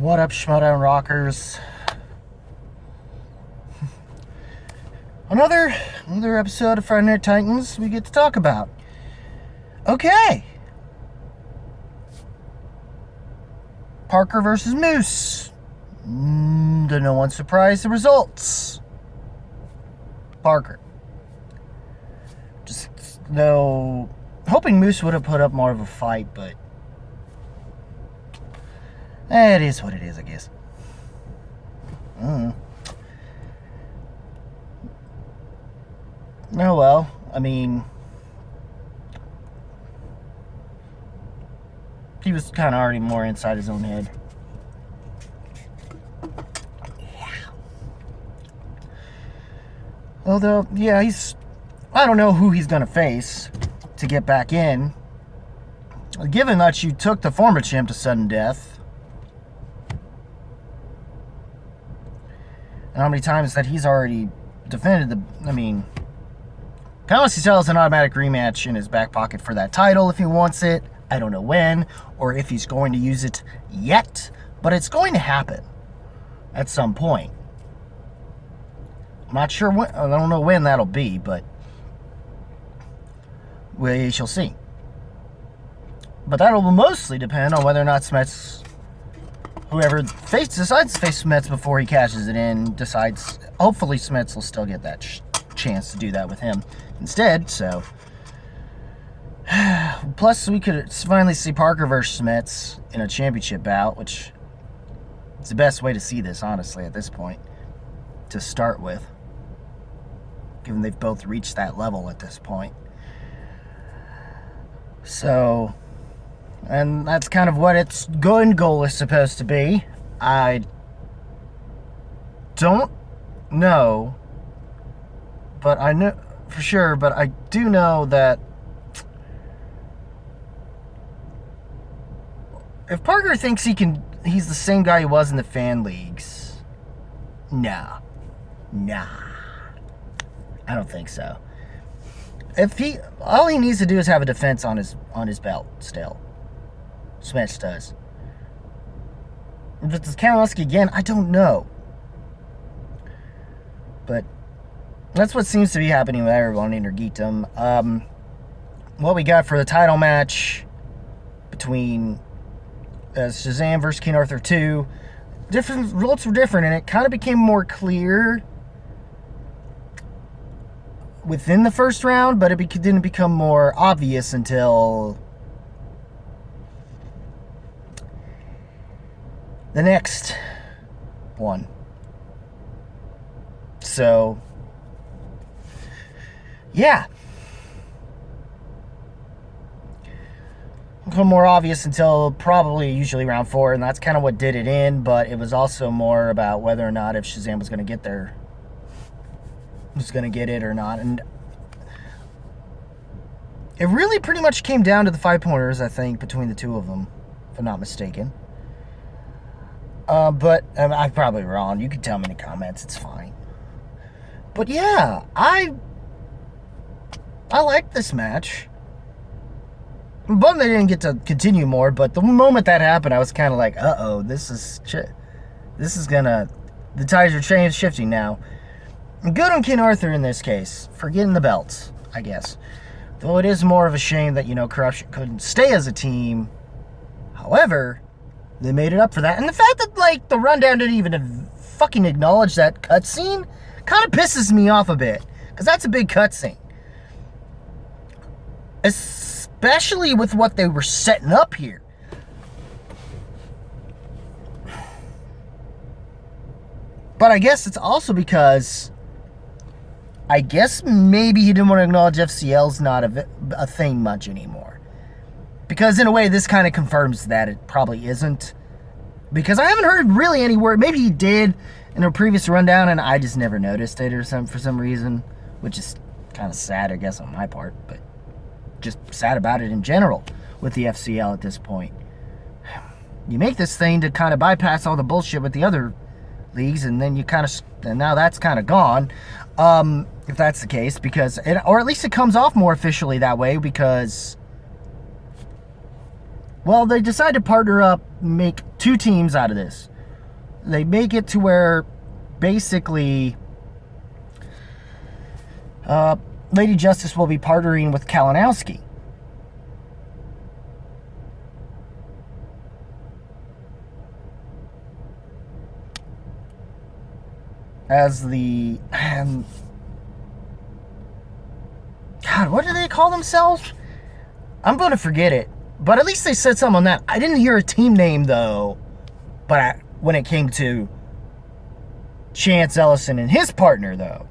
What up, Schmoedown rockers? Another episode of Friday Night Titans we get to talk about. Okay. Parker versus Moose. To no one's surprise, the results. Parker. Just though, hoping Moose would have put up more of a fight, but it is what it is, I guess. Oh well, I mean, he was kind of already more inside his own head. Yeah. Although, yeah, I don't know who he's going to face to get back in. Given that you took the former champ to sudden death, and how many times that he's already defended Callis still has an automatic rematch in his back pocket for that title if he wants it. I don't know when, or if he's going to use it yet, but it's going to happen at some point. I'm not sure when, I don't know when that'll be, but we shall see. But that'll mostly depend on whether or not whoever decides to face Smets before he cashes it in, hopefully Smets will still get that chance to do that with him instead, so. Plus, we could finally see Parker versus Smets in a championship bout, which is the best way to see this, honestly, at this point, to start with, given they've both reached that level at this point. So, and that's kind of what its goal is supposed to be. I don't know, but I know for sure, but I do know that if Parker thinks he's the same guy he was in the fan leagues, nah, I don't think so. All he needs to do is have a defense on his belt still. Smets does. If it's Kalinowski again, I don't know. But that's what seems to be happening with everyone in Ergetum. What we got for the title match between Shazam versus King Arthur 2, different results were different, and it kind of became more clear within the first round, but it didn't become more obvious until the next one. So, yeah. Become more obvious until probably usually round 4, and that's kind of what did it in, but it was also more about whether or not if Shazam was going to get there, was going to get it or not, and it really pretty much came down to the 5-pointers, I think, between the two of them, if I'm not mistaken. But I'm probably wrong. You can tell me in the comments. It's fine. But yeah, I like this match. I'm bummed they didn't get to continue more, but the moment that happened, I was kind of like, uh-oh, this is gonna, the tides are shifting now. Good on King Arthur in this case, for getting the belts, I guess. Though it is more of a shame that, Corruption couldn't stay as a team. However, they made it up for that. And the fact that, the rundown didn't even fucking acknowledge that cutscene kind of pisses me off a bit. Because that's a big cutscene. Especially with what they were setting up here. But I guess it's also because maybe he didn't want to acknowledge FCL's not a thing much anymore. Because in a way, this kind of confirms that it probably isn't. Because I haven't heard really any word. Maybe he did in a previous rundown and I just never noticed it or something for some reason. Which is kind of sad, I guess, on my part. But just sad about it in general with the FCL at this point. You make this thing to kind of bypass all the bullshit with the other leagues, and then and now that's kind of gone. If that's the case, or at least it comes off more officially that way, because Well, they decided to partner up, make two teams out of this. they make it to where basically Lady Justice will be partnering with Kalinowski. As the... God, what do they call themselves? I'm going to forget it. But at least they said something on that. I didn't hear a team name, though. But when it came to Chance Ellison and his partner, though.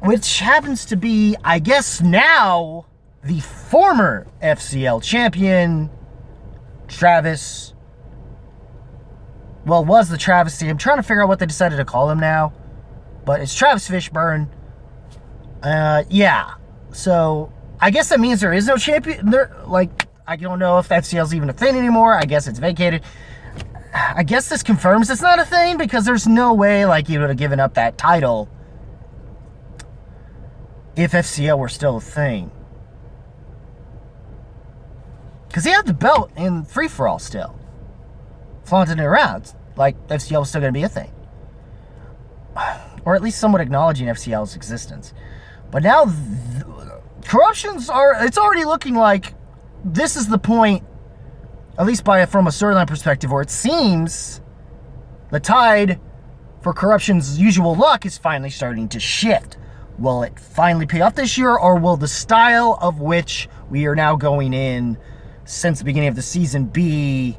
Which happens to be, I guess now, the former FCL champion, Travis. Well, was the Travesty. I'm trying to figure out what they decided to call him now. But it's Travis Fishburne. Yeah. So, I guess that means there is no champion. I don't know if FCL's even a thing anymore. I guess it's vacated. I guess this confirms it's not a thing, because there's no way, you would have given up that title if FCL were still a thing. Because he had the belt in free-for-all still. Flaunting it around. FCL was still going to be a thing. Or at least somewhat acknowledging FCL's existence. But now, it's already looking like this is the point, at least from a storyline perspective, where it seems the tide for Corruption's usual luck is finally starting to shift. Will it finally pay off this year, or will the style of which we are now going in since the beginning of the season be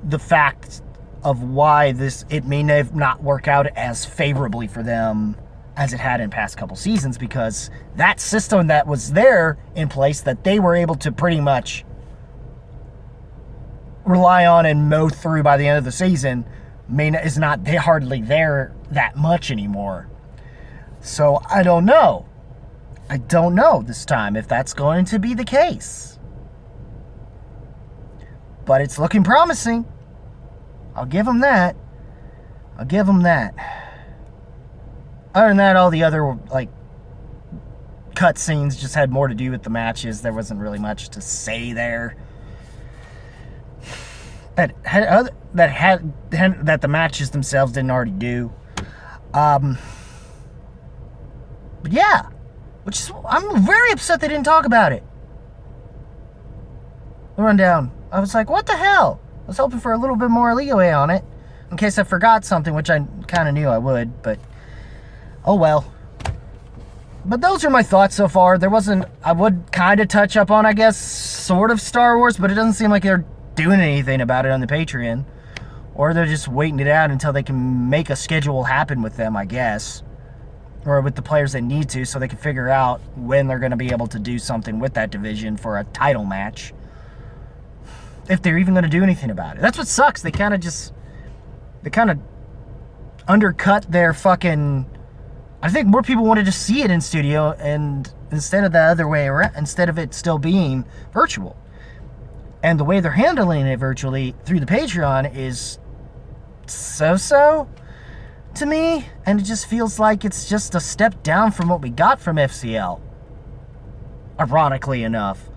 the fact of why it may not work out as favorably for them as it had in past couple seasons, because that system that was there in place that they were able to pretty much rely on and mow through by the end of the season is not hardly there that much anymore. So I don't know. I don't know this time if that's going to be the case. But it's looking promising. I'll give them that. Other than that, all the other, cutscenes just had more to do with the matches. There wasn't really much to say there. That the matches themselves didn't already do. But yeah. I'm very upset they didn't talk about it. The rundown. I was like, what the hell? I was hoping for a little bit more leeway on it, in case I forgot something, which I kind of knew I would, but oh well. But those are my thoughts so far. I would kind of touch up on, I guess, sort of Star Wars, but it doesn't seem like they're doing anything about it on the Patreon. Or they're just waiting it out until they can make a schedule happen with them, I guess. Or with the players they need to, so they can figure out when they're going to be able to do something with that division for a title match. If they're even going to do anything about it. That's what sucks. They kind of undercut their fucking... I think more people wanted to see it in studio, and instead of the other way around, instead of it still being virtual. And the way they're handling it virtually through the Patreon is so-so to me, and it just feels like it's just a step down from what we got from FCL. Ironically enough.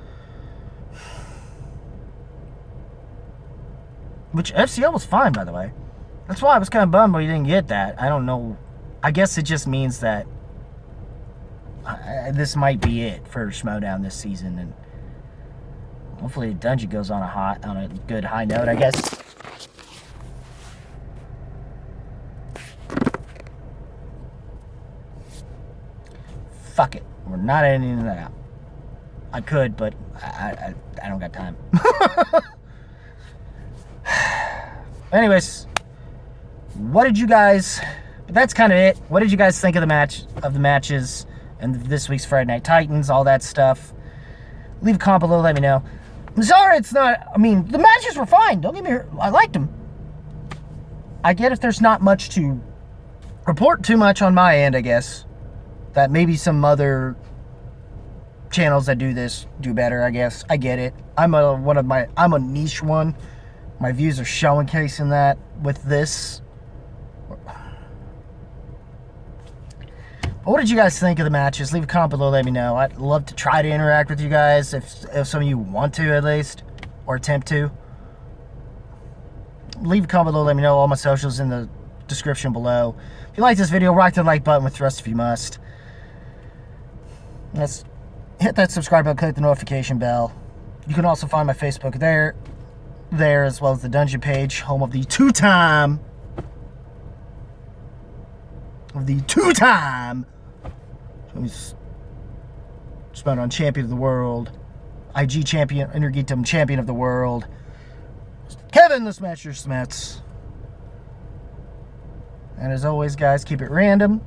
Which FCL was fine, by the way. That's why I was kind of bummed we didn't get that. I don't know. I guess it just means that this might be it for Schmoedown this season, and hopefully the dungeon goes on a good high note, I guess. Fuck it. We're not editing that out. I could, but I don't got time. Anyways, what did you guys... That's kind of it. What did you guys think of the matches and this week's Friday Night Titans, all that stuff? Leave a comment below, let me know. I'm sorry it's not... I mean, the matches were fine. Don't get me wrong. I liked them. I get if there's not much to report too much on my end, I guess. That maybe some other channels that do this do better, I guess. I get it. I'm a niche one. My views are showcasing that with this. But what did you guys think of the matches? Leave a comment below, let me know. I'd love to try to interact with you guys if some of you want to, at least, or attempt to. leave a comment below. Let me know. All my socials in the description below. If you like this video, rock the like button with thrust if you must. Let's hit that subscribe button, click the notification bell. You can also find my Facebook there as well as the dungeon page, home of the two-time who's Schmoedown champion of the world, IG champion, Intergeekdom champion of the world, Kevin the Smasher Smets. And as always, guys, keep it random,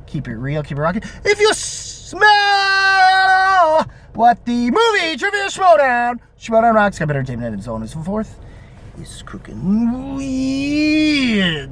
keep it real, keep it rocking. If you smell what the movie trivia Schmoedown rocks, got better entertainment and so on and so forth, is cooking weird.